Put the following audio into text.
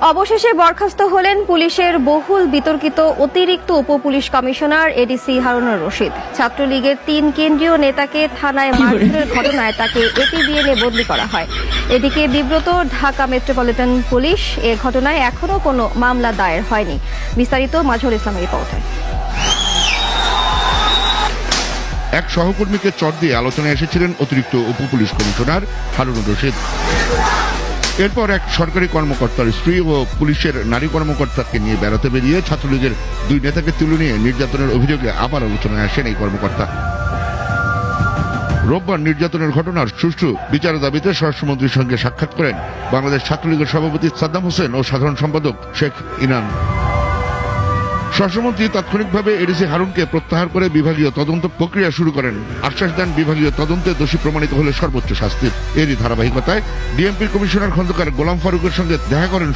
অবশেষে বরখাস্ত হলেন পুলিশের বহুল বিতর্কিত অতিরিক্ত উপপুলিশ কমিশনার এডিসি হারুনুর রশিদ। ছাত্রলীগের ৩ কেন্দ্রীয় নেতাকে থানায় মারধরের ঘটনায় তাকে এপিবিএনে বদলি করা হয়। এদিকে বিব্রত ঢাকা মেট্রোপলিটন পুলিশ। এ ঘটনায় এখনো কোনো মামলা দায়ের হয়নি। বিস্তারিত মাজহুর ইসলামের রিপোর্টে। এক সহকর্মীকে চট দিয়ে আলোচনায় এসেছিলেন অতিরিক্ত উপপুলিশ কমিশনার হারুনুর রশিদ। এরপর এক সরকারি কর্মকর্তার স্ত্রী ও পুলিশের নারী কর্মকর্তাকে নিয়ে বেড়াতে বেরিয়ে ছাত্রলীগের 2 নেতাকে তুলে নিয়ে নির্যাতনের অভিযোগে আবার আলোচনায় আসেন এই কর্মকর্তা। রোববার নির্যাতনের ঘটনার সুষ্ঠু বিচারের দাবিতে স্বরাষ্ট্রমন্ত্রীর সঙ্গে সাক্ষাৎ করেন বাংলাদেশ ছাত্রলীগের সভাপতি সাদ্দাম হোসেন ও সাধারণ সম্পাদক শেখ ইনান। স্বরাষ্ট্রমন্ত্রী তাৎক্ষণিকভাবে এডিসি হারুনকে প্রত্যাহার করে বিভাগীয় তদন্ত প্রক্রিয়া শুরু করেন। আশ্বাস দেন বিভাগীয় তদন্তে দোষী প্রমাণিত হলে সর্বোচ্চ শাস্তির। এরই ধারাবাহিকতায় ডিএমপির কমিশনার খন্দকার গোলাম ফারুকের সঙ্গে দেখা করেন